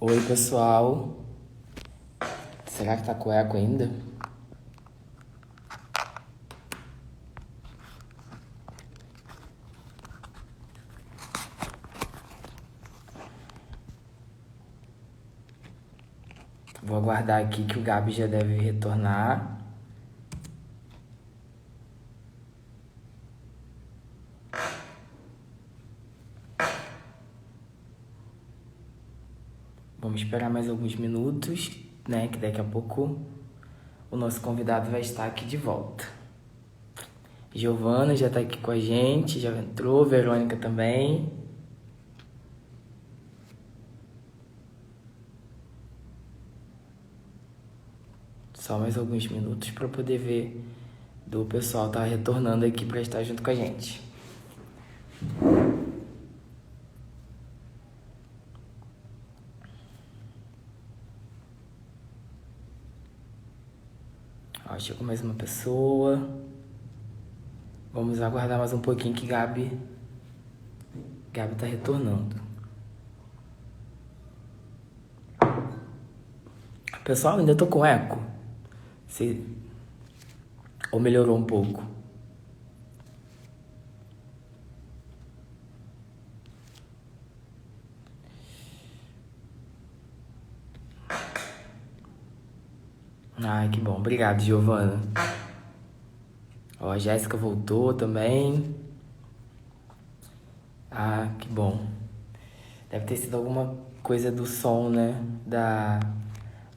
Oi, pessoal. Será que tá com eco ainda? Vou aguardar aqui que o Gabi já deve retornar. Vamos esperar mais alguns minutos, né? Que daqui a pouco o nosso convidado vai estar aqui de volta. Giovana já tá aqui com a gente, já entrou, Verônica também. Só mais alguns minutos para poder ver do pessoal tá retornando aqui para estar junto com a gente. Ó, chegou mais uma pessoa. Vamos aguardar mais um pouquinho que Gabi tá retornando. Pessoal, ainda tô com eco. Se... Ou melhorou um pouco? Ai, que bom. Obrigado, Giovana. Ó, a Jéssica voltou também. Ah, que bom. Deve ter sido alguma coisa do som, né?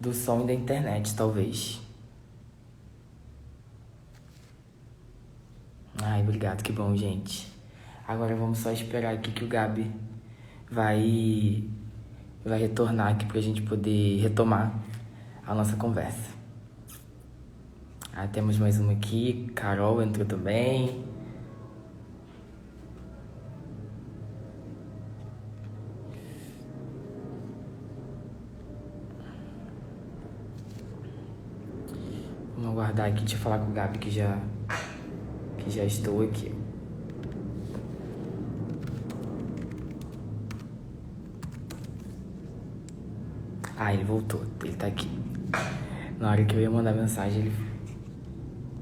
Do som e da internet, talvez. Ai, obrigado, que bom, gente. Agora vamos só esperar aqui que o Gabi vai, vai retornar aqui pra gente poder retomar a nossa conversa. Ah, temos mais uma aqui. Carol entrou também. Vamos aguardar aqui, deixa eu falar com o Gabi que já estou aqui. Ah, ele voltou, ele tá aqui. Na hora que eu ia mandar mensagem, ele...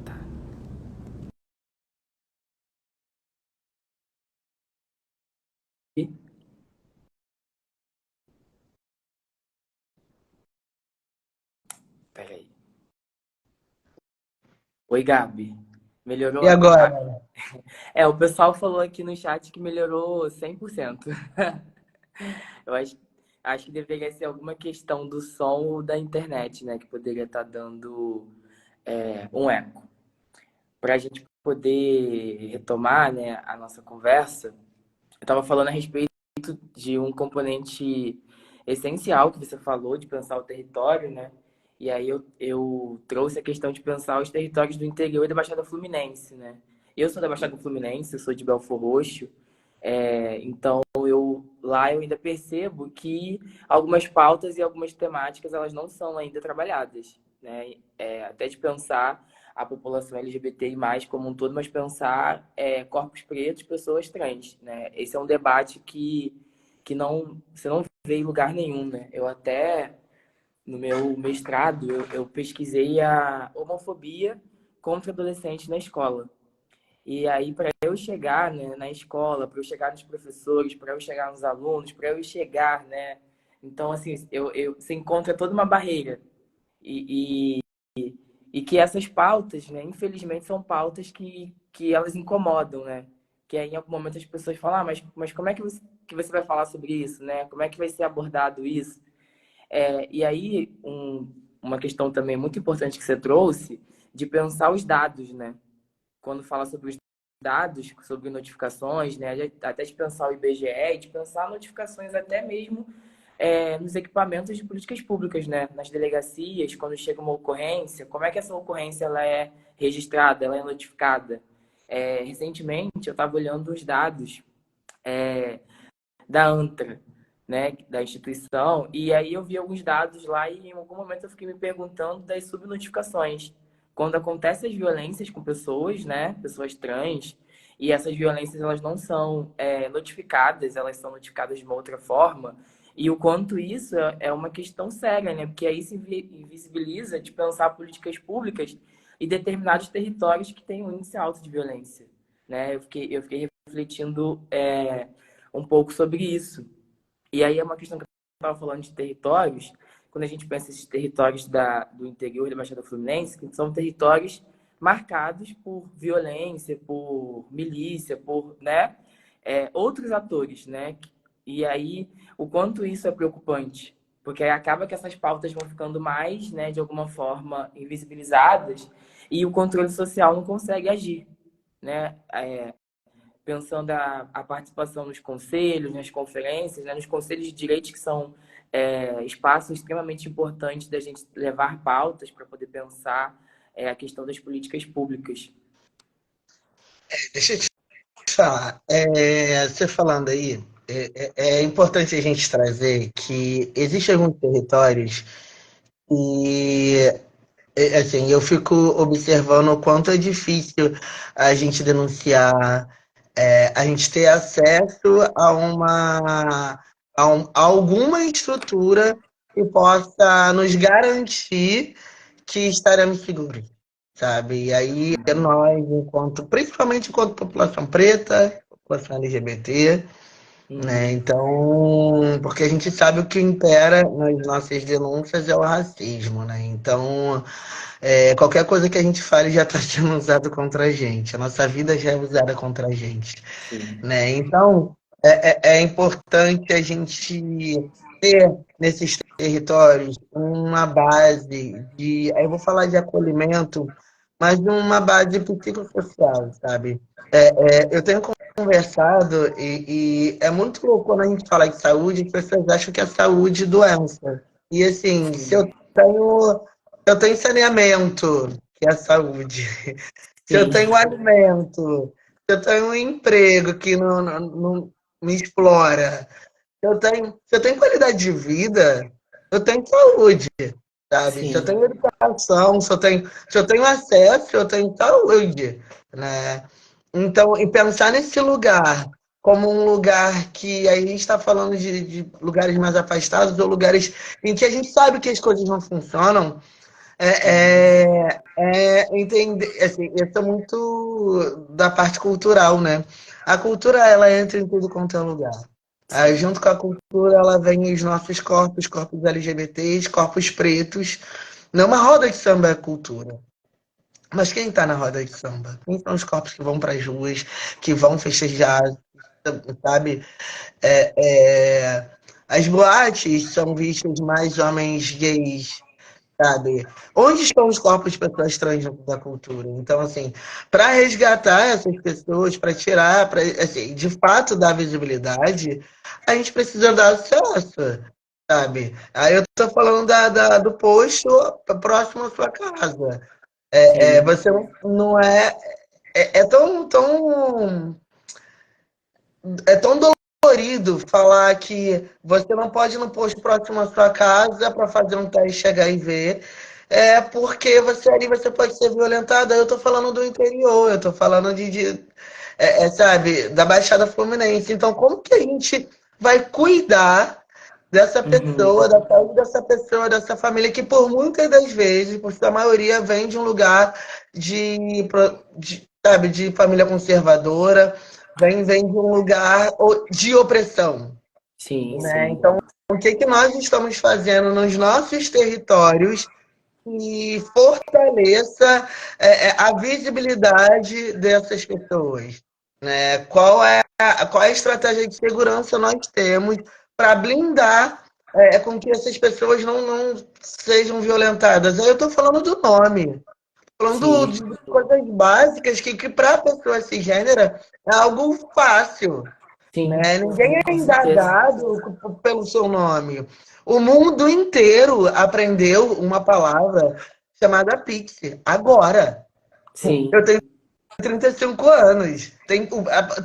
Tá. Pera aí. Oi, Gabi. Melhorou E agora? agora? O pessoal falou aqui no chat que melhorou 100%. Eu acho que deveria ser alguma questão do som ou da internet, né? Que poderia estar dando um eco. Para a gente poder retomar, né, a nossa conversa, eu estava falando a respeito de um componente essencial que você falou, de pensar o território, né? E aí eu trouxe a questão de pensar os territórios do interior e da Baixada Fluminense, né? Eu sou da Baixada Fluminense, eu sou de Belford Roxo, então lá eu ainda percebo que algumas pautas e algumas temáticas elas não são ainda trabalhadas, né? Até de pensar a população LGBTI+, como um todo, mas pensar corpos pretos, pessoas trans, né? Esse é um debate que não, você não vê em lugar nenhum, né? Eu até, no meu mestrado, eu pesquisei a homofobia contra adolescentes na escola. E aí, para eu chegar, né, na escola, para eu chegar nos professores, para eu chegar nos alunos, para eu chegar, né? Então, assim, você encontra toda uma barreira. E, e que essas pautas, né, infelizmente, são pautas que elas incomodam, né? Que aí, em algum momento as pessoas falam, mas como é que você vai falar sobre isso, né? Como é que vai ser abordado isso? E aí, uma questão também muito importante que você trouxe, de pensar os dados, né? Quando fala sobre os dados, sobre notificações, né? Até de pensar o IBGE, de pensar notificações até mesmo nos equipamentos de políticas públicas, né? Nas delegacias, quando chega uma ocorrência, como é que essa ocorrência ela é registrada, ela é notificada? Recentemente, eu estava olhando os dados da ANTRA, né, da instituição, e aí eu vi alguns dados lá e em algum momento eu fiquei me perguntando das subnotificações. Quando acontecem as violências com pessoas, né, pessoas trans, e essas violências elas não são notificadas, elas são notificadas de uma outra forma, E o quanto isso é uma questão séria, né? Porque aí se invisibiliza de pensar políticas públicas e determinados territórios que têm um índice alto de violência, né? Eu fiquei refletindo um pouco sobre isso. E aí é uma questão que eu estava falando de territórios, quando a gente pensa esses territórios do interior da Baixada Fluminense, que são territórios marcados por violência, por milícia, por, né, outros atores, né? E aí, o quanto isso é preocupante, porque aí acaba que essas pautas vão ficando mais, né, de alguma forma, invisibilizadas e o controle social não consegue agir, né? Pensando a participação nos conselhos, nas conferências, né, nos conselhos de direitos, que são espaços extremamente importantes da gente levar pautas para poder pensar a questão das políticas públicas. Deixa eu te falar, você falando aí, é importante a gente trazer que existem alguns territórios e assim, eu fico observando o quanto é difícil a gente denunciar, a gente ter acesso a alguma estrutura que possa nos garantir que estaremos seguros, sabe? E aí nós, principalmente enquanto população preta, população LGBT, né? Uhum. Então, porque a gente sabe o que impera nas nossas denúncias é o racismo, né? Então, qualquer coisa que a gente fale já está sendo usado contra a gente. A nossa vida já é usada contra a gente, Sim, né? Então, é importante a gente ter nesses territórios uma base de, aí eu vou falar de acolhimento, mas uma base psicossocial, sabe? Eu tenho conversado e é muito louco quando a gente fala de saúde, as pessoas acham que é saúde doença. E assim, se sim, eu tenho saneamento, que é a saúde. Se eu sim, tenho alimento, se eu tenho um emprego que não me explora, se eu tenho qualidade de vida, eu tenho saúde, sabe? Se eu sim, tenho educação, se eu tenho acesso, eu tenho saúde, né? Então, e pensar nesse lugar como um lugar que aí a gente está falando de lugares mais afastados ou lugares em que a gente sabe que as coisas não funcionam, uhum, entender, assim, isso é muito da parte cultural, né? A cultura, ela entra em tudo quanto é lugar. Aí, sim, junto com a cultura, ela vem os nossos corpos, corpos LGBTs, corpos pretos. Não, uma roda de samba é cultura. Mas quem está na roda de samba? Quem são os corpos que vão para as ruas, que vão festejar, sabe? É, é, as boates são vistas mais homens gays, sabe? Onde estão os corpos de pessoas trans dentro da cultura? Então, assim, para resgatar essas pessoas, para tirar, para, assim, de fato dar visibilidade, a gente precisa dar acesso, sabe? Aí eu tô falando do posto próximo à sua casa. sim, Você não é tão dolorido falar que você não pode ir no posto próximo à sua casa para fazer um teste HIV, porque você ali você pode ser violentado. Eu estou falando do interior, eu estou falando sabe, da Baixada Fluminense. Então, como que a gente vai cuidar dessa uhum, pessoa, da saúde dessa pessoa, dessa família, que por muitas das vezes, por sua maioria, vem de um lugar sabe, de família conservadora, vem de um lugar de opressão, sim, né? sim, Então, o que que nós estamos fazendo nos nossos territórios que fortaleça a visibilidade dessas pessoas, né? Qual é a estratégia de segurança nós temos para blindar com que essas pessoas não sejam violentadas? Aí eu estou falando do nome, falando sim, de coisas básicas que para a pessoa cisgênera é algo fácil, sim, né? Ninguém é com certeza. indagado pelo seu nome. O mundo inteiro aprendeu uma palavra chamada Pix. Agora, eu Sim, tenho 35 anos.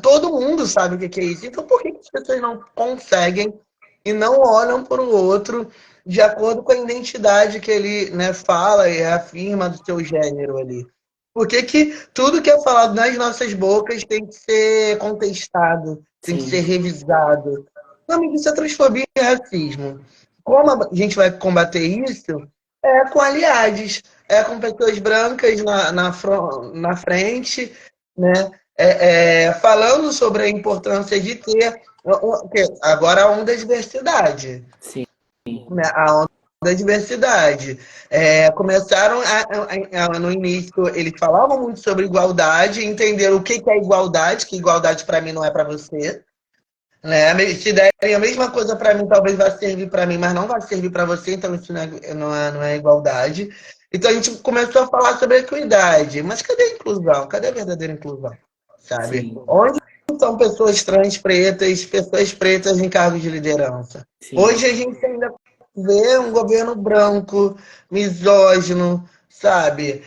Todo mundo sabe o que é isso. Então, por que as pessoas não conseguem e não olham para o outro de acordo com a identidade que ele, né, fala e afirma do seu gênero ali? Por que que tudo que é falado nas nossas bocas tem que ser contestado, tem que ser sim. revisado? Não, mas isso é transfobia e racismo. Como a gente vai combater isso? É com aliados, é com pessoas brancas na frente, né? Falando sobre a importância de ter agora a onda da diversidade, Sim, né? A onda da diversidade. Começaram no início, eles falavam muito sobre igualdade, entenderam o que é igualdade, que igualdade para mim não é para você. Né? Se derem a mesma coisa para mim, talvez vá servir para mim, mas não vai servir para você, então isso não é igualdade. Então a gente começou a falar sobre equidade, mas cadê a inclusão? Cadê a verdadeira inclusão? Sabe? sim, Onde estão pessoas trans pretas, pessoas pretas em cargos de liderança? sim, Hoje a gente ainda vê um governo branco, misógino, sabe?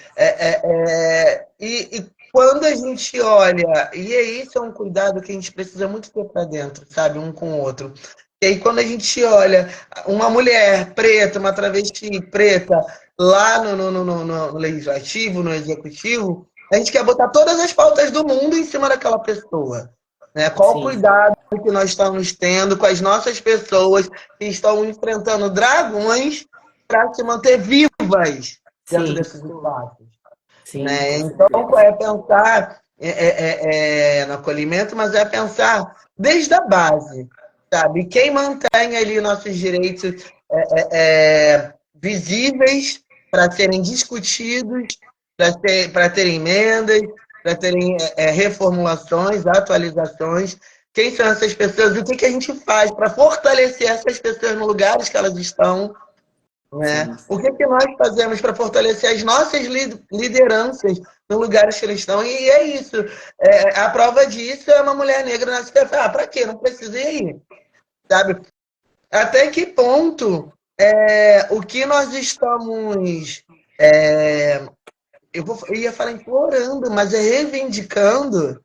E quando a gente olha, e isso é um cuidado que a gente precisa muito ter para dentro, sabe, um com o outro. E aí, quando a gente olha uma mulher preta, uma travesti preta, lá no legislativo, no executivo, a gente quer botar todas as pautas do mundo em cima daquela pessoa. Né? Qual o sim, cuidado que nós estamos tendo com as nossas pessoas que estão enfrentando dragões para se manter vivas dentro sim, desses espaços? sim, Né? com Então, certeza. é pensar no acolhimento, mas é pensar desde a base, sabe? Quem mantém ali nossos direitos visíveis para serem discutidos, para terem emendas, para terem reformulações, atualizações. Quem são essas pessoas e o que, que a gente faz para fortalecer essas pessoas nos lugares que elas estão, né? Sim, O que, que nós fazemos para fortalecer as nossas lideranças nos lugares que eles estão? E é isso. A prova disso é uma mulher negra na CPF. Ah, para quê? Não precisa ir aí. Sabe? Até que ponto o que nós estamos. é, eu ia falar implorando, mas é reivindicando,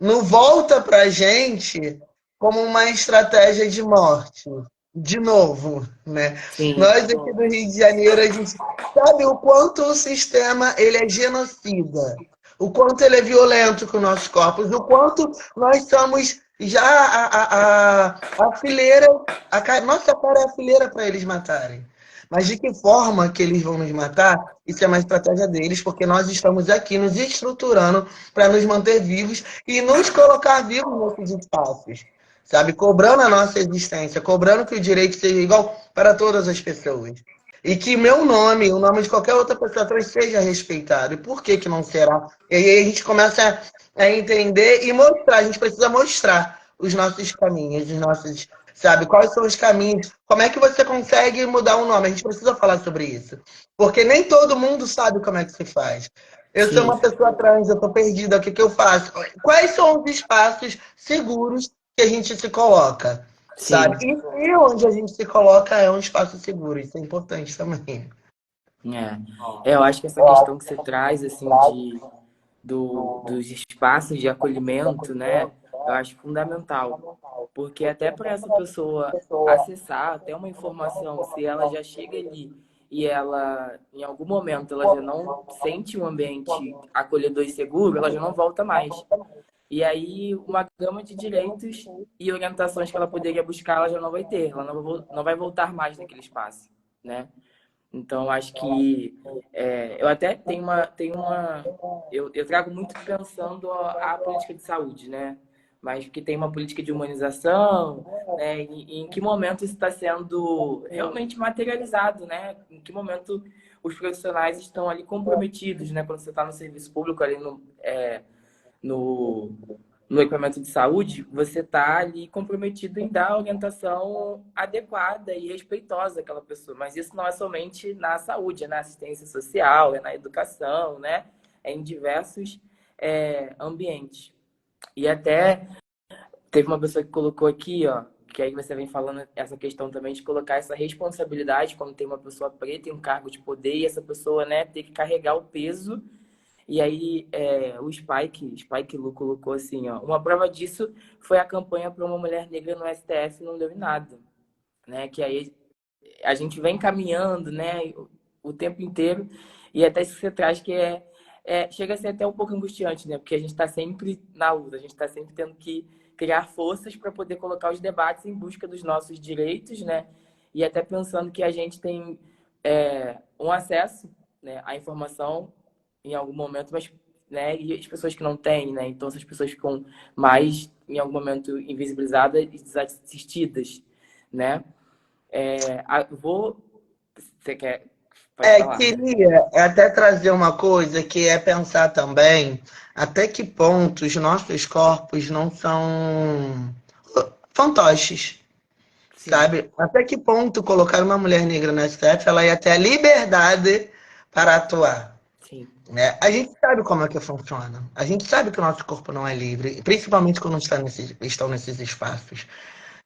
não volta para a gente como uma estratégia de morte. De novo, né? sim, Nós aqui do Rio de Janeiro, a gente sabe o quanto o sistema ele é genocida, o quanto ele é violento com nossos corpos, o quanto nós somos já a fileira, nossa cara é a fileira para eles matarem. Mas de que forma que eles vão nos matar? Isso é uma estratégia deles, porque nós estamos aqui nos estruturando para nos manter vivos e nos colocar vivos nesses espaços, sabe? Cobrando a nossa existência, cobrando que o direito seja igual para todas as pessoas. E que meu nome, o nome de qualquer outra pessoa trans seja respeitado. E por que que não será? E aí a gente começa a entender e mostrar, a gente precisa mostrar os nossos caminhos, os nossos, sabe? Quais são os caminhos? Como é que você consegue mudar o nome? A gente precisa falar sobre isso. Porque nem todo mundo sabe como é que se faz. Eu sou sim, uma pessoa trans, eu estou perdida, o que, que eu faço? Quais são os espaços seguros que a gente se coloca? Sabe? sim. E onde a gente se coloca é um espaço seguro, isso é importante também. Eu acho que essa questão que você traz, assim, dos espaços de acolhimento, né? Eu acho fundamental. Porque até para essa pessoa acessar até uma informação, se ela já chega ali e ela, em algum momento, ela já não sente um ambiente acolhedor e seguro, ela já não volta mais. E aí, uma gama de direitos e orientações que ela poderia buscar, ela já não vai ter. Ela não vai voltar mais naquele espaço, né? Então, acho que eu até eu trago muito pensando a política de saúde, né? Mas que tem uma política de humanização, né? E em que momento isso está sendo realmente materializado, né? Em que momento os profissionais estão ali comprometidos, né? Quando você está no serviço público ali no, no equipamento de saúde, você está ali comprometido em dar a orientação adequada e respeitosa àquela pessoa. Mas isso não é somente na saúde, é na assistência social, é na educação, né? É em diversos ambientes. E até teve uma pessoa que colocou aqui, ó, que aí você vem falando essa questão também de colocar essa responsabilidade quando tem uma pessoa preta em um cargo de poder e essa pessoa, né, ter que carregar o peso. E aí, o Spike Lu colocou assim, ó, uma prova disso foi a campanha para uma mulher negra no STF e não deu em nada, né? Que aí a gente vem caminhando, né, o tempo inteiro e até isso que você traz que chega a ser até um pouco angustiante, né? Porque a gente está sempre na luta, a gente está sempre tendo que criar forças para poder colocar os debates em busca dos nossos direitos, né? E até pensando que a gente tem um acesso, né, à informação em algum momento, mas, né, e as pessoas que não têm, né? Então essas pessoas ficam mais, em algum momento, invisibilizadas e desassistidas, né? Vou... Você quer... Pode falar. Queria até trazer uma coisa que é pensar também até que ponto os nossos corpos não são fantoches, Sim, sabe? Até que ponto colocar uma mulher negra no STF, ela ia ter a liberdade para atuar, sim, né? A gente sabe como é que funciona. A gente sabe que o nosso corpo não é livre, principalmente quando estão nesses espaços.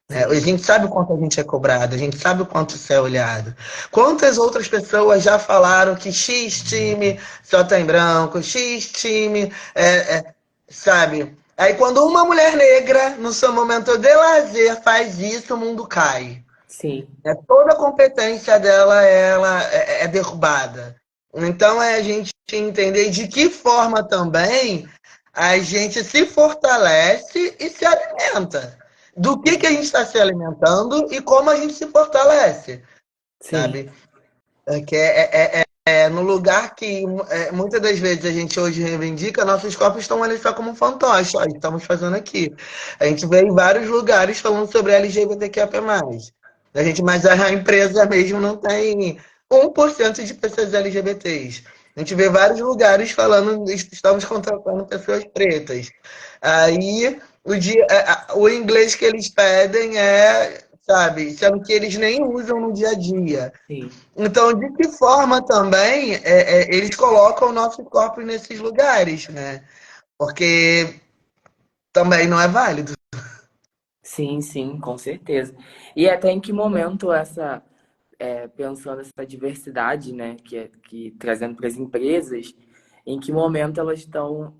Né? A sim, gente sabe o quanto a gente é cobrado, a gente sabe o quanto isso é olhado. Quantas outras pessoas já falaram que X time só tem branco, X time, sabe? Aí quando uma mulher negra, no seu momento de lazer, faz isso, o mundo cai. sim, Toda a competência dela ela é derrubada. Então é a gente entender de que forma também a gente se fortalece e se alimenta. Do que a sim, gente está se alimentando e como a gente se fortalece, sim, sabe? No lugar que muitas das vezes a gente hoje reivindica, nossos corpos estão ali só como fantoche. Ó, estamos fazendo aqui. A gente vê em vários lugares falando sobre LGBTQIA+. Mas a empresa mesmo não tem 1% de pessoas LGBTs. A gente vê vários lugares falando, estamos contratando pessoas pretas. Aí o inglês que eles pedem sabe, sendo que eles nem usam no dia a dia. sim. Então, de que forma também eles colocam o nosso corpo nesses lugares, né? Porque também não é válido. Sim, sim, com certeza. E até em que momento pensando essa diversidade, né, que trazendo para as empresas, em que momento elas estão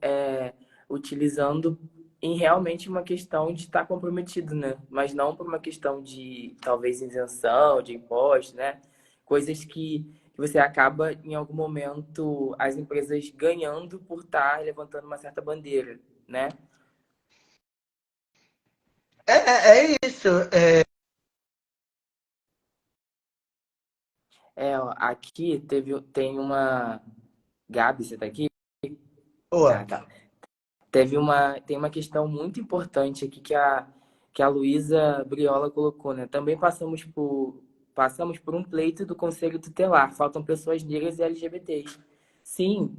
utilizando em realmente uma questão de estar comprometido, né, mas não por uma questão de talvez isenção, de imposto, né, coisas que você acaba em algum momento as empresas ganhando por estar levantando uma certa bandeira, né? É isso. Ó, aqui tem uma. Gabi, você tá aqui? Ah, Pô, tá. Tem uma questão muito importante aqui que a Luísa Briola colocou, né? Também passamos por um pleito do Conselho Tutelar. Faltam pessoas negras e LGBTs. Sim,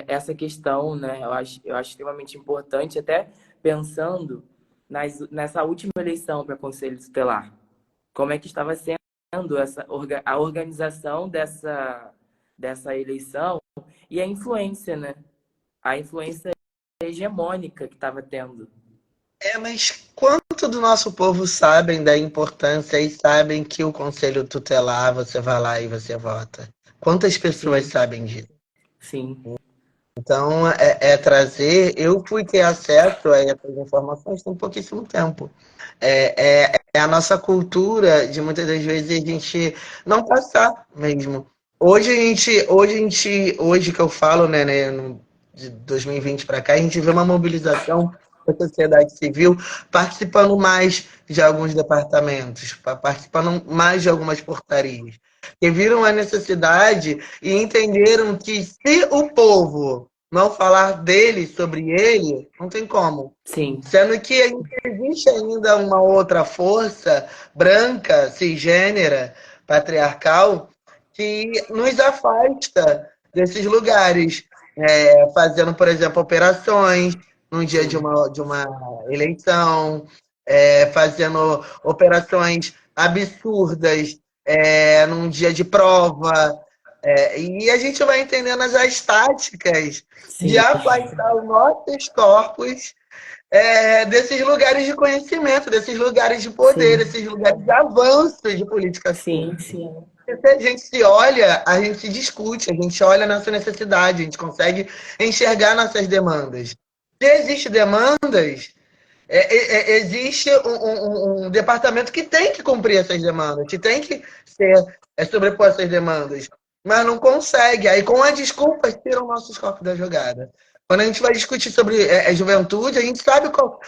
essa questão, né? Eu acho extremamente importante, até pensando nessa última eleição para Conselho Tutelar. Como é que estava sendo a organização dessa eleição e a influência, né? A influência hegemônica que estava tendo. mas quanto do nosso povo sabem da importância e sabem que o Conselho Tutelar, você vai lá e você vota? Quantas pessoas Sim, sabem disso? sim, Então, trazer. Eu fui ter acesso a essas informações tem pouquíssimo tempo. É a nossa cultura de muitas das vezes a gente não passar mesmo. Hoje que eu falo, de 2020 para cá, a gente vê uma mobilização da sociedade civil participando mais de alguns departamentos, participando mais de algumas portarias, que viram a necessidade e entenderam que se o povo não falar dele, sobre ele, não tem como. sim, Sendo que existe ainda uma outra força branca, cisgênera, patriarcal, que nos afasta desses lugares, fazendo, por exemplo, operações no dia de sim, uma eleição, fazendo operações absurdas num dia de prova. E a gente vai entendendo as táticas de sim, afastar os nossos corpos desses lugares de conhecimento, desses lugares de poder, sim, desses lugares de avanço de políticas sim, públicas. sim, Se a gente se olha, a gente se discute, a gente olha a nossa necessidade, a gente consegue enxergar nossas demandas. Se existem demandas, existe um departamento que tem que cumprir essas demandas, que tem que sobrepor essas demandas, mas não consegue. Aí, com a desculpa, tiram nossos corpos da jogada. Quando a gente vai discutir sobre juventude, a gente sabe qual,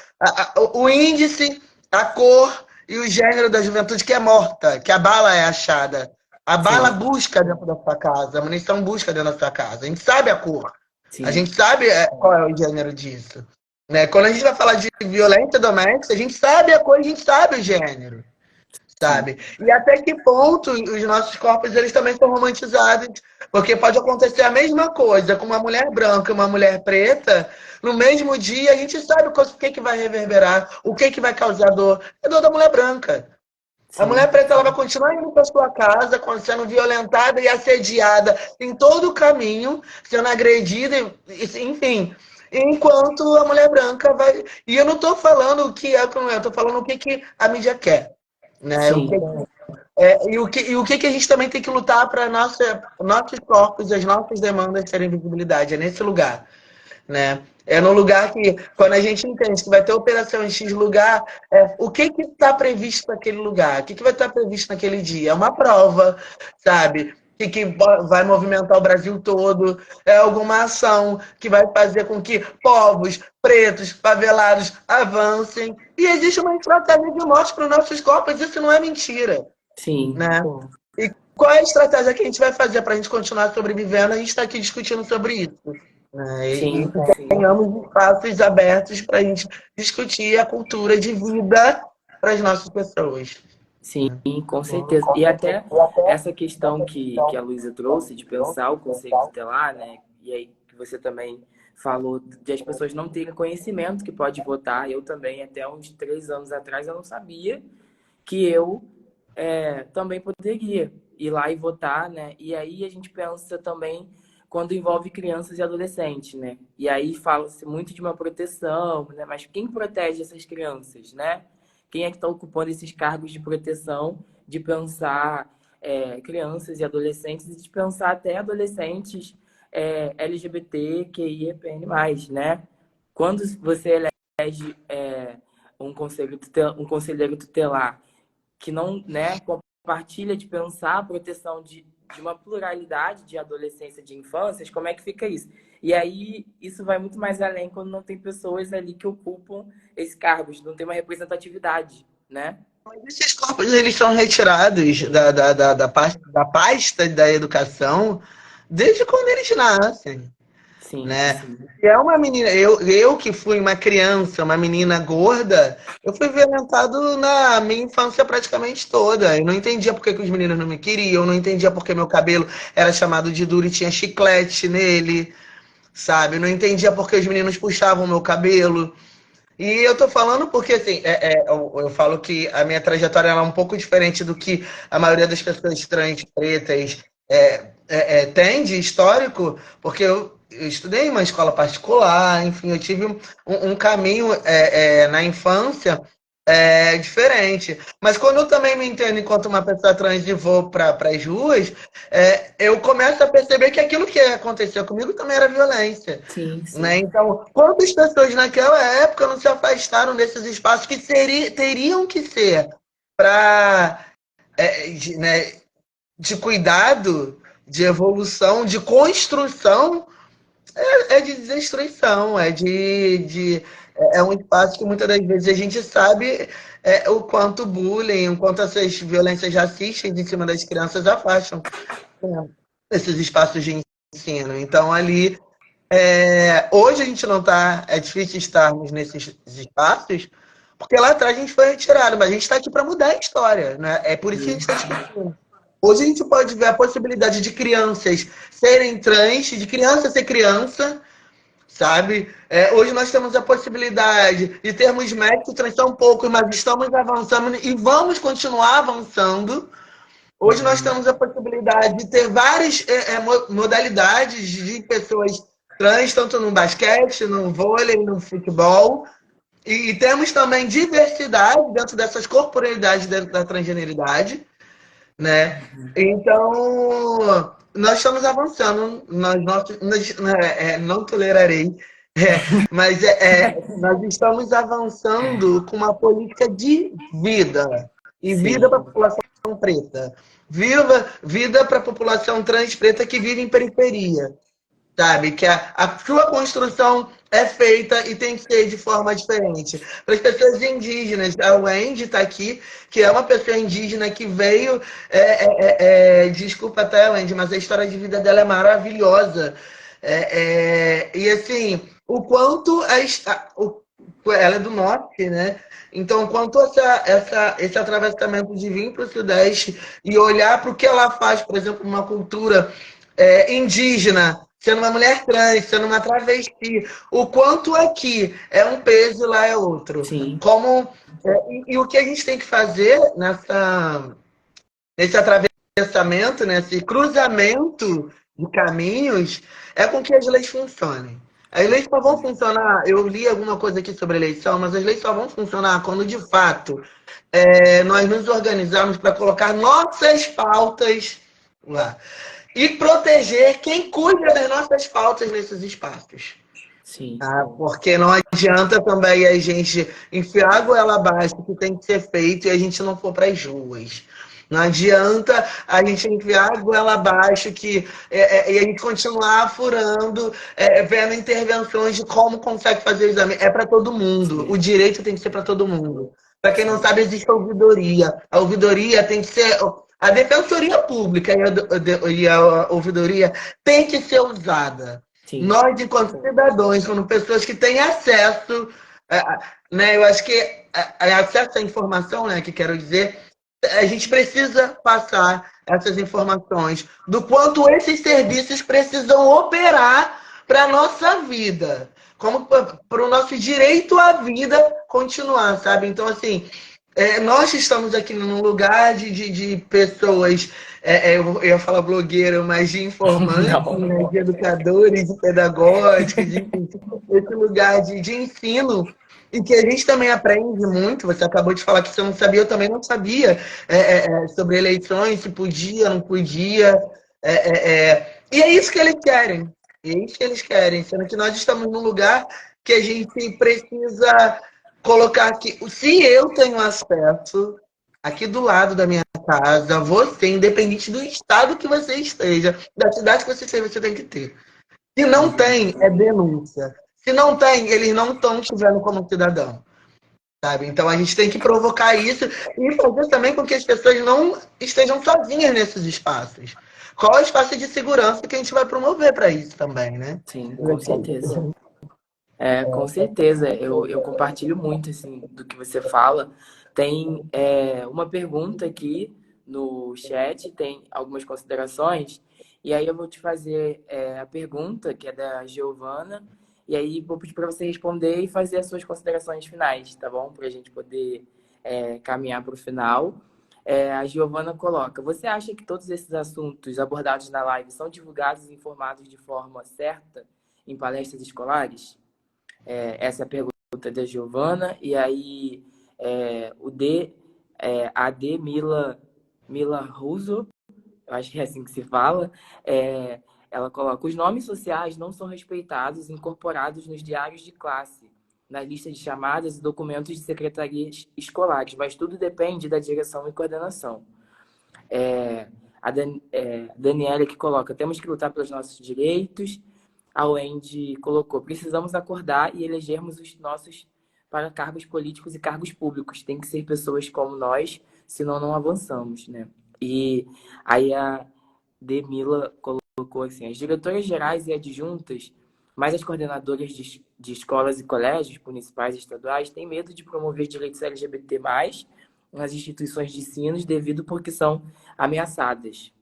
o índice, a cor e o gênero da juventude que é morta, que a bala é achada. A bala Sim, busca dentro da sua casa, a munição busca dentro da sua casa. A gente sabe a cor, a sim, gente sabe qual é o gênero disso. Né? Quando a gente vai falar de violência doméstica, a gente sabe a cor, a gente sabe o gênero, sim, sabe? E até que ponto os nossos corpos eles também são romantizados, porque pode acontecer a mesma coisa com uma mulher branca e uma mulher preta, no mesmo dia a gente sabe o que vai reverberar, o que vai causar dor, é dor da mulher branca. A mulher sim, preta ela vai continuar indo para sua casa, sendo violentada e assediada em todo o caminho, sendo agredida, enfim. Enquanto a mulher branca vai. E eu não estou falando o que é o que não é, eu estou falando o que a mídia quer. Né? sim, E o que a gente também tem que lutar para nossos corpos e as nossas demandas terem visibilidade. É nesse lugar. Né? É no lugar que, quando a gente entende que vai ter operação em X lugar, o que está previsto naquele lugar? O que vai estar previsto naquele dia? É uma prova, sabe? Que vai movimentar o Brasil todo, é alguma ação que vai fazer com que povos pretos, favelados avancem. E existe uma estratégia de morte para os nossos corpos, isso não é mentira. sim, Né? E qual é a estratégia que a gente vai fazer para a gente continuar sobrevivendo? A gente está aqui discutindo sobre isso. Né? E sim, que sim, tenhamos espaços abertos para a gente discutir a cultura de vida para as nossas pessoas. sim, com certeza. E até essa questão que a Luísa trouxe de pensar o conselho tutelar, né? E aí que você também falou de as pessoas não terem conhecimento que pode votar. Eu também, até uns 3 anos atrás, eu não sabia que eu também poderia ir lá e votar, né? E aí a gente pensa também quando envolve crianças e adolescentes, né? E aí fala-se muito de uma proteção, né? Mas quem protege essas crianças, né? Quem é que está ocupando esses cargos de proteção, de pensar crianças e adolescentes e de pensar até adolescentes LGBT, QIAPN+, né? Quando você elege um conselheiro tutelar que não, né, compartilha de pensar a proteção de uma pluralidade de adolescência, de infâncias, como é que fica isso? E aí, isso vai muito mais além quando não tem pessoas ali que ocupam esses cargos, não tem uma representatividade, né? Esses corpos eles são retirados da pasta da educação desde quando eles nascem. Sim, Né? sim, E é uma menina, eu que fui uma criança, uma menina gorda, eu fui violentado na minha infância praticamente toda. Eu não entendia por que os meninos não me queriam, eu não entendia por que meu cabelo era chamado de duro e tinha chiclete nele, sabe? Eu não entendia por que os meninos puxavam meu cabelo. E eu tô falando porque, assim, eu falo que a minha trajetória ela é um pouco diferente do que a maioria das pessoas trans, pretas, tem de histórico, porque eu estudei em uma escola particular, enfim, eu tive um caminho na infância diferente. Mas quando eu também me entendo enquanto uma pessoa trans e vou para as ruas, eu começo a perceber que aquilo que aconteceu comigo também era violência. sim, Né? sim, Então, quantas pessoas naquela época não se afastaram desses espaços que teriam que ser para né, de cuidado, de evolução, de construção, de destruição, é um espaço que muitas das vezes a gente sabe o quanto bullying, o quanto essas violências racistas em cima das crianças afastam esses espaços de ensino. Então, ali hoje a gente não está. É difícil estarmos nesses espaços, porque lá atrás a gente foi retirado, mas a gente está aqui para mudar a história. Né? É por isso que a gente sim, está discutindo. Hoje a gente pode ver a possibilidade de crianças serem trans, de criança ser criança, sabe? Hoje nós temos a possibilidade de termos médicos trans, são poucos, mas estamos avançando e vamos continuar avançando. Hoje nós uhum, temos a possibilidade de ter várias modalidades de pessoas trans, tanto no basquete, no vôlei, no futebol. E temos também diversidade dentro dessas corporalidades dentro da transgeneridade. Né? Então, nós estamos avançando. Não tolerarei, mas nós estamos avançando com uma política de vida. E vida para a sim, população preta. Vida para a população trans preta que vive em periferia. sabe? Que a sua construção é feita e tem que ser de forma diferente. Para as pessoas indígenas, a Wendy está aqui, que é uma pessoa indígena que veio. Desculpa até, Wendy, mas a história de vida dela é maravilhosa. E assim, o quanto ela é do norte, né? Então, quanto esse atravessamento de vir para o Sudeste e olhar para o que ela faz, por exemplo, uma cultura indígena, sendo uma mulher trans, sendo uma travesti, o quanto aqui é um peso e lá é outro. Sim, E o que a gente tem que fazer nesse atravessamento, nesse cruzamento de caminhos, é com que as leis funcionem. As leis só vão funcionar, eu li alguma coisa aqui sobre eleição, mas as leis só vão funcionar quando, de fato, nós nos organizarmos para colocar nossas pautas lá. E proteger quem cuida das nossas pautas nesses espaços. sim. Porque não adianta também a gente enfiar a goela abaixo que tem que ser feito e a gente não for para as ruas. Não adianta a gente enfiar a goela abaixo e a gente continuar furando, vendo intervenções de como consegue fazer o exame. É para todo mundo. Sim, O direito tem que ser para todo mundo. Para quem não sim, sabe, existe a ouvidoria. A ouvidoria tem que ser. A defensoria pública e a ouvidoria tem que ser usada. sim. Nós, enquanto cidadãos, como pessoas que têm acesso, né, eu acho que acesso à informação, né, que quero dizer, a gente precisa passar essas informações do quanto esses serviços precisam operar para a nossa vida, como para o nosso direito à vida continuar, sabe? Então, assim, nós estamos aqui num lugar de pessoas, eu ia falar blogueiro, mas de informantes, Não. né, de educadores, de pedagógicos, esse lugar de ensino, e que a gente também aprende muito. Você acabou de falar que você não sabia, eu também não sabia sobre eleições, se podia, não podia. E é isso que eles querem. E é isso que eles querem, sendo que nós estamos num lugar que a gente precisa colocar aqui. Se eu tenho acesso aqui do lado da minha casa, você, independente do estado que você esteja, da cidade que você esteja, você tem que ter. Se não Uhum. tem, é denúncia. Se não tem, eles não estão te vendo como cidadão. Sabe? Então a gente tem que provocar isso e fazer também com que as pessoas não estejam sozinhas nesses espaços. Qual é o espaço de segurança que a gente vai promover para isso também, né? Sim, com certeza. Com certeza. Eu compartilho muito, assim, do que você fala. Tem uma pergunta aqui no chat, tem algumas considerações, e aí eu vou te fazer a pergunta, que é da Giovana, e aí vou pedir para você responder e fazer as suas considerações finais, tá bom? Para a gente poder caminhar para o final. A Giovana coloca: você acha que todos esses assuntos abordados na live são divulgados e informados de forma certa em palestras escolares? Essa é a pergunta da Giovana. E aí, a D. Mila Russo, eu acho que é assim que se fala, ela coloca: os nomes sociais não são respeitados e incorporados nos diários de classe, na lista de chamadas e documentos de secretarias escolares, mas tudo depende da direção e coordenação. Daniela que coloca: temos que lutar pelos nossos direitos. A Wendy colocou: precisamos acordar e elegermos os nossos para cargos políticos e cargos públicos. Tem que ser pessoas como nós, senão não avançamos, né? E aí a Demila colocou assim: as diretoras gerais e adjuntas, mas as coordenadoras de escolas e colégios municipais e estaduais têm medo de promover direitos LGBT+, nas instituições de ensino devido porque são ameaçadas.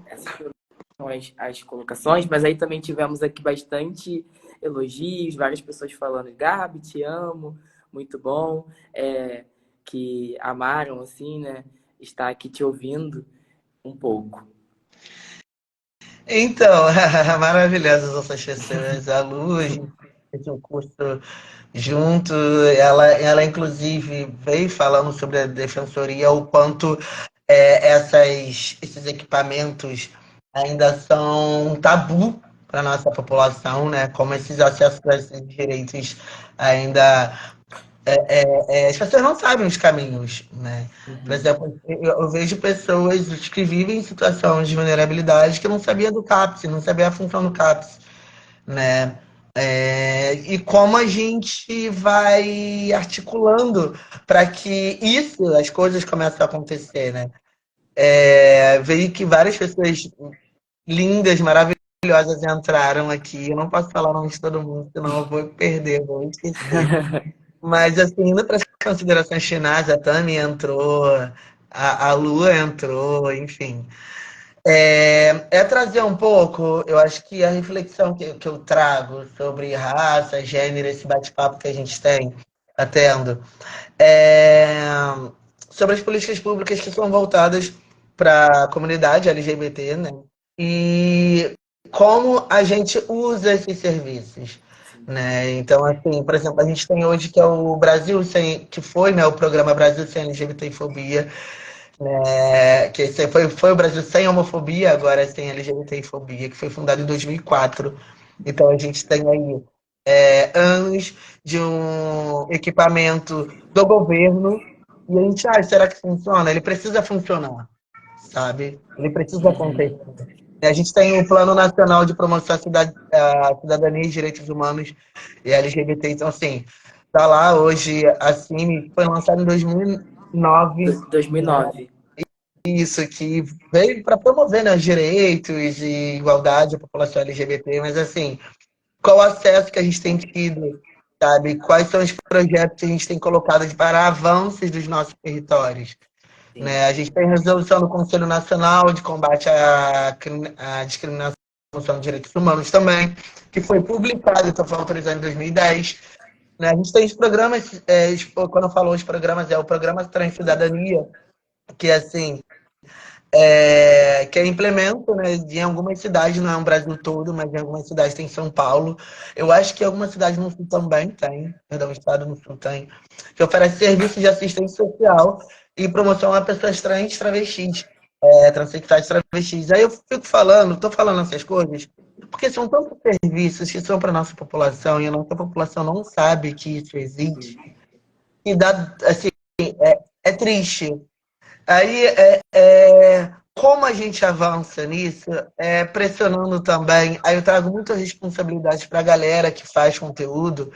Essas são as colocações, mas aí também tivemos aqui bastante elogios, várias pessoas falando: Gabi, te amo, muito bom, que amaram, assim, né, estar aqui te ouvindo um pouco. Então, maravilhosas essas pessoas. A Lu, a gente fez um curso junto. Ela inclusive, veio falando sobre a defensoria, o quanto esses equipamentos ainda são um tabu para a nossa população, né? Como esses acessos a esses direitos ainda as pessoas não sabem os caminhos, né? Por Uhum. exemplo, eu vejo pessoas que vivem em situação de vulnerabilidade que não sabia do CAPS, não sabia a função do CAPS. né? E como a gente vai articulando para que isso, as coisas comecem a acontecer, né? Veio que várias pessoas lindas, maravilhosas entraram aqui. Eu não posso falar o nome de todo mundo, senão eu vou perder, vou esquecer. Mas, assim, indo para as considerações finais, a Tami entrou, a Lua entrou, enfim. Trazer um pouco, eu acho que a reflexão que eu trago sobre raça, gênero, esse bate-papo que a gente tá tendo, é, sobre as políticas públicas que são voltadas para a comunidade LGBT, né? E como a gente usa esses serviços, Sim. né? Então, assim, por exemplo, a gente tem hoje que é o Brasil Sem, que foi, né, o programa Brasil Sem LGBTfobia, que esse foi o Brasil Sem Homofobia, agora é sem LGBTfobia, que foi fundado em 2004. Então, a gente tem aí anos de um equipamento do governo e a gente, será que funciona? Ele precisa funcionar, sabe? Ele precisa Uhum. acontecer. A gente tem o Plano Nacional de Promoção à Cidadania e Direitos Humanos e LGBT, então, assim, tá lá hoje, assim, foi lançado em 2009, 2009. isso, que veio para promover, né, os direitos e igualdade à população LGBT, mas, assim, qual o acesso que a gente tem tido, sabe? Quais são os projetos que a gente tem colocado para avanços dos nossos territórios, Sim. né? A gente tem resolução do Conselho Nacional de Combate à Discriminação de Direitos Humanos também, que foi publicado, então foi autorizado em 2010. Né? A gente tem os programas, quando eu falo os programas, é o Programa Transcidadania, que assim, que implemento, né, em algumas cidades, não é um Brasil todo, mas em algumas cidades tem São Paulo. Eu acho que algumas cidades no Sul também tem, perdão, o estado no Sul tem, que oferece serviços de assistência social e promoção a pessoas trans, travestis, transexuais, travestis. Aí eu fico falando, estou falando essas coisas, porque são tantos serviços que são para a nossa população e a nossa população não sabe que isso existe. Sim. E dá, assim, é triste. Aí, como a gente avança nisso, pressionando também, aí eu trago muitas responsabilidades para a galera que faz conteúdo,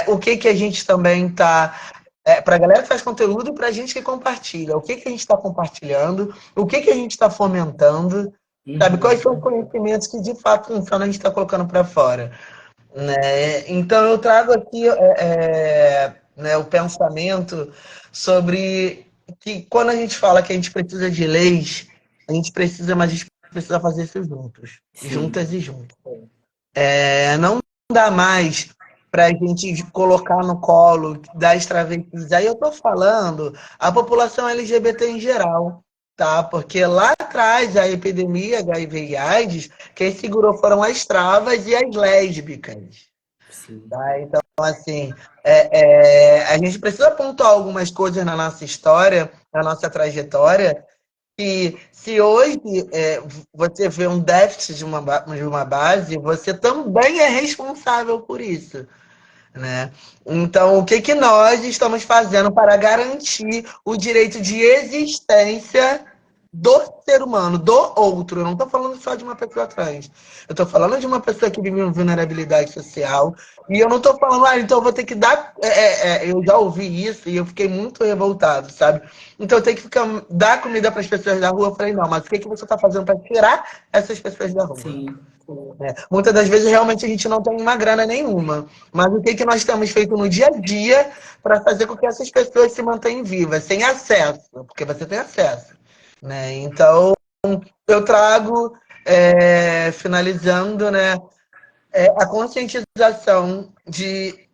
o que que a gente também está, para a galera que faz conteúdo e para a gente que compartilha, o que que a gente está compartilhando, o que que a gente está fomentando, sabe? Quais Uhum. são os conhecimentos que de fato funcionam a gente está colocando para fora, né? Então eu trago aqui né, o pensamento sobre que quando a gente fala que a gente precisa de leis, a gente precisa, mas a gente precisa fazer isso juntos, Sim. juntas e juntos. Não dá mais para a gente colocar no colo das travestis. Aí eu estou falando a população LGBT em geral, tá? Porque lá atrás, a epidemia HIV e AIDS, quem segurou foram as travas e as lésbicas. Sim. Tá? Então, assim, a gente precisa pontuar algumas coisas na nossa história, na nossa trajetória, que se hoje você vê um déficit de uma base, você também é responsável por isso, né? Então, o que que nós estamos fazendo para garantir o direito de existência do ser humano, do outro? Eu não estou falando só de uma pessoa trans. Eu estou falando de uma pessoa que vive uma vulnerabilidade social. E eu não estou falando, então eu vou ter que dar. Eu já ouvi isso e eu fiquei muito revoltado, sabe? Então eu tenho que dar comida para as pessoas da rua. Eu falei, não, mas o que que você está fazendo para tirar essas pessoas da rua? Sim. Muitas das vezes realmente a gente não tem uma grana nenhuma. Mas o que que nós temos feito no dia a dia para fazer com que essas pessoas se mantenham vivas, sem acesso, porque você tem acesso, né? Então eu trago, finalizando, né, a conscientização de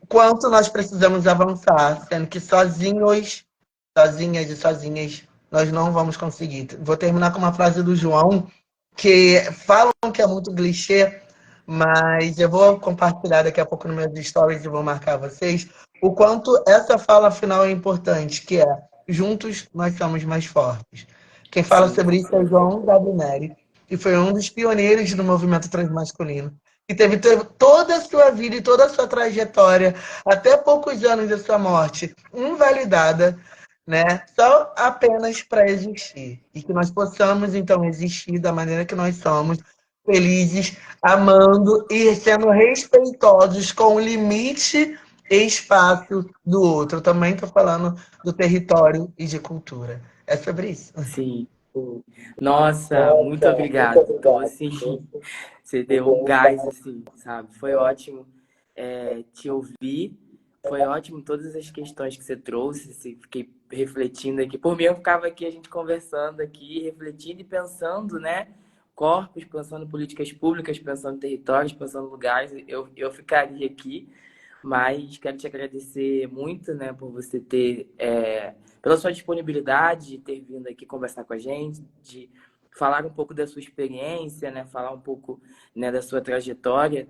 quanto nós precisamos avançar, sendo que sozinhos, sozinhas e sozinhas, nós não vamos conseguir. Vou terminar com uma frase do João, que falam que é muito clichê, mas eu vou compartilhar daqui a pouco nos meus stories e vou marcar vocês, o quanto essa fala final é importante, que é juntos nós somos mais fortes. Quem fala Sim. sobre isso é João Gabinelli, que foi um dos pioneiros do movimento transmasculino, que teve toda a sua vida e toda a sua trajetória, até poucos anos da sua morte, invalidada, né? Só apenas para existir. E que nós possamos, então, existir da maneira que nós somos, felizes, amando e sendo respeitosos com o limite e espaço do outro. Eu também estou falando do território e de cultura. É sobre isso. Sim. Nossa, muito obrigado. Tô assim, você deu um gás, assim, sabe? Foi ótimo te ouvir. Foi ótimo todas as questões que você trouxe. Assim, fiquei refletindo aqui. Por mim, eu ficava aqui, a gente conversando aqui, refletindo e pensando, né? Corpos, pensando em políticas públicas, pensando em territórios, pensando em lugares. Eu ficaria aqui. Mas quero te agradecer muito, né, por você ter, pela sua disponibilidade de ter vindo aqui conversar com a gente, de falar um pouco da sua experiência, né, falar um pouco, né, da sua trajetória,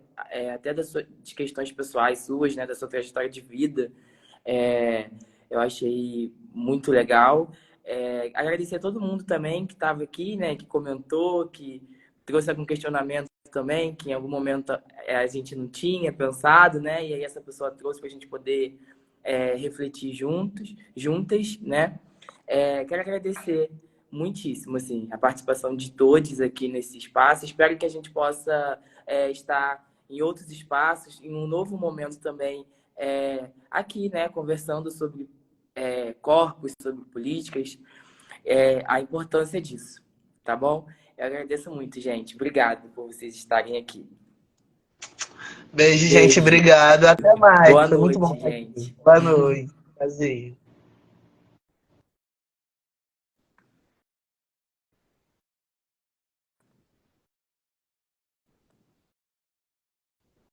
até de questões pessoais suas, né, da sua trajetória de vida. É, eu achei muito legal. Agradecer a todo mundo também que estava aqui, né, que comentou, que trouxe algum questionamento também, que em algum momento a gente não tinha pensado, né? E aí essa pessoa trouxe para a gente poder refletir juntas, né? Quero agradecer muitíssimo, assim, a participação de todos aqui nesse espaço. Espero que a gente possa estar em outros espaços, em um novo momento também, aqui, né? Conversando sobre corpos, sobre políticas, a importância disso, tá bom? Eu agradeço muito, gente. Obrigado por vocês estarem aqui. Beijo, gente. Beijo. Obrigado. Até mais. Boa Foi muito bom noite, estar aqui. gente. Boa noite. Prazer.